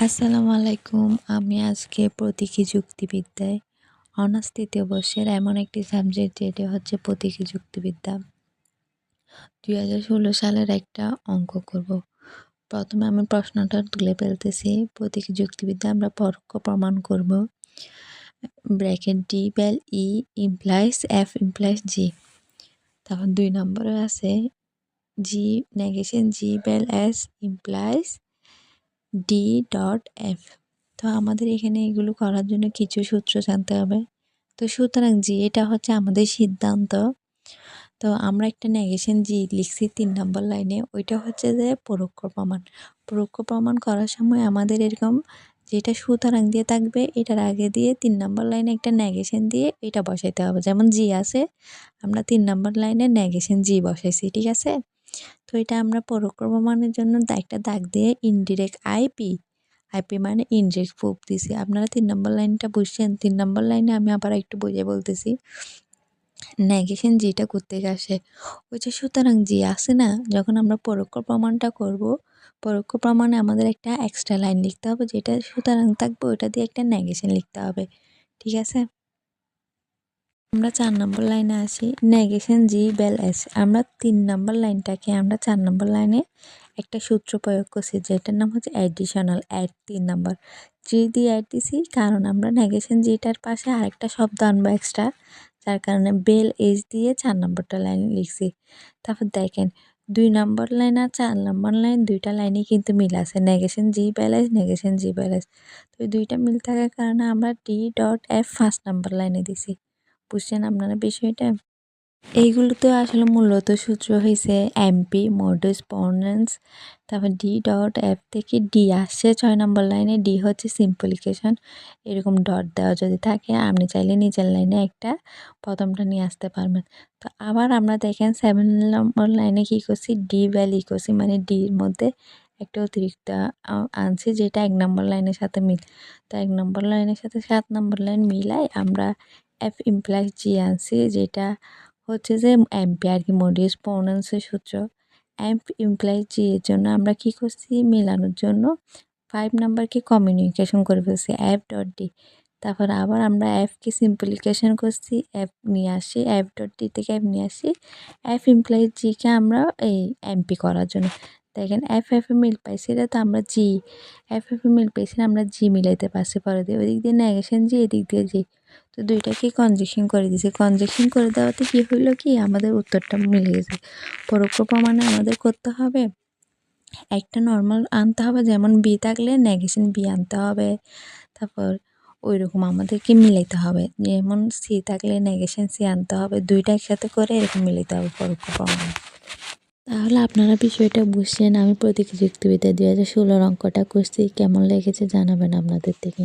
আসসালামু আলাইকুম। আমি আজকে প্রতীকী যুক্তিবিদ্যায় অনার্স ৩য় বর্ষের এমন একটি সাবজেক্ট যেটি হচ্ছে প্রতীকী যুক্তিবিদ্যা। ২০১৬ সালের একটা অঙ্ক করব। প্রথমে আমি প্রশ্নটা তুলে ফেলতেছি। প্রতীকী যুক্তিবিদ্যা আমরা পরোক্ষ প্রমাণ করব। Bracket D by E implies F implies G। তারপর ২ নম্বরে আছে G negation G by S implies D dot F। তো আমাদের এখানে এগুলো করার জন্য কিছু সূত্র জানতে হবে। তো সুতরাং জি এটা হচ্ছে আমাদের সিদ্ধান্ত। তো আমরা একটা নেগেশন জি লিখছি ৩ নম্বর লাইনে, ওইটা হচ্ছে যে পরোক্ষ প্রমাণ। পরোক্ষ প্রমাণ করার সময় আমাদের এরকম যেটা সুতরাং দিয়ে থাকবে এটার আগে দিয়ে ৩ নম্বর লাইনে একটা নেগেশন দিয়ে এটা বসাইতে হবে। যেমন জি আছে, আমরা ৩ নম্বর লাইনে নেগেশন জি বসাইছি, ঠিক আছে? তো এটা আমরা পরোক্ষ প্রমাণের জন্য একটা দাগ দিয়ে ইনডিরেক্ট আইপি মানে ইনডিরেক্ট প্রুফ দিছি। আপনারা ৩ নম্বর লাইনটা বুঝছেন? ৩ নম্বর লাইনে আমি আবার একটু বুঝিয়ে বলতেছি। নেগেশন যেটা কোত্থেকে আসে? ওই যে সুতরাং জি আছে না, যখন আমরা পরোক্ষ প্রমাণটা করব, পরোক্ষ প্রমাণে আমাদের একটা এক্সট্রা লাইন লিখতে হবে, যেটা সুতরাং থাকবে ওটা দিয়ে একটা নেগেশন লিখতে হবে, ঠিক আছে? আমরা ৪ নম্বর লাইনে আসি, নেগেশন জি বেল এস। আমরা ৩ নম্বর লাইনটাকে আমরা ৪ নম্বর লাইনে একটা সূত্র প্রয়োগ করছি, যেটার নাম হচ্ছে অ্যাডিশনাল অ্যাড। ৩ নম্বর জি দিয়ে অ্যাড দিছি, কারণ আমরা নেগেশন জিটার পাশে আরেকটা শব্দ আনবো এক্সট্রা, যার কারণে বেল এস দিয়ে ৪ নম্বরটা লাইন লিখছি। তারপর দেখেন ২ নম্বর লাইন আর ৪ নম্বর লাইন দুইটা লাইনই কিন্তু মিল আছে, নেগেশন জি বেল এস, নেগেশন জি বেল এস। তো এই দুইটা মিল থাকার কারণে আমরা ডি ডট এফ ফার্স্ট নম্বর লাইনে দিছি। বুঝছেন আপনারা বিষয়টা? এইগুলো তো আসলে মূলত সূত্র হয়েছে এমপি মডুস পনেন্স। তারপর ডি ডট এফ থেকে ডি আসছে ৬ নম্বর লাইনে, ডি হচ্ছে সিম্পলিফিকেশন। এরকম ডট দেওয়া যদি থাকে আপনি চাইলে নিজের লাইনে একটা প্রথমটা নিয়ে আসতে পারবেন। তো আবার আমরা দেখেন 7 নম্বর লাইনে কী করছি, ডি ভ্যালি করছি, মানে ডির মধ্যে একটা অতিরিক্ত আনছি, যেটা ১ নম্বর লাইনের সাথে মিল। তো ১ নম্বর লাইনের সাথে ৭ নম্বর লাইন মিলাই আমরা এফ ইমপ্লাইজ জি আনছি, যেটা হচ্ছে যে এমপি আর কি, মডিউস প্রনাউন্সের সূত্র। এমপ ইমপ্লাইজ জি এর জন্য আমরা কি করছি, মেলানোর জন্য 5 নাম্বারকে কমিউনিকেশন করে ফেলছি এফ ডট ডি। তারপর আবার আমরা এফকে সিম্পলিফিকেশন করছি, এফ নিয়ে আসি, এফ ডট ডি থেকে এফ নিয়ে আসি, এফ ইমপ্লাইজ জিকে আমরা এই এমপি করার জন্য। দেখেন এফ এ মিল পাইছি, এটা তো আমরা জি এফ এ মিল পেয়েছি, আমরা জি মিলাইতে পারছি পরে দিয়ে, ওইদিক দিয়ে নেগেশন জি, এদিক দিয়ে জি। তো দুইটাকে কনজেকশন করে দিয়েছি, কনজেকশন করে দেওয়াতে কী হইলো কি, আমাদের উত্তরটা মিলে গেছে। পরোক্ষ প্রমাণে আমাদের করতে হবে একটা নর্মাল আনতে হবে, যেমন বি থাকলে নেগেশন বি আনতে হবে। তারপর ওই রকম আমাদেরকে মিলাইতে হবে, যেমন সি থাকলে নেগেশন সি আনতে হবে, দুইটা একসাথে করে এরকম মিলাইতে হবে পরোক্ষ প্রমাণে। তাহলে আপনারা বিষয়টা বুঝছেন। আমি প্রতীকী যুক্তিবিদ্যা ২০১৬ অঙ্কটা করছি, কেমন লেগেছে জানাবেন আপনাদের থেকে।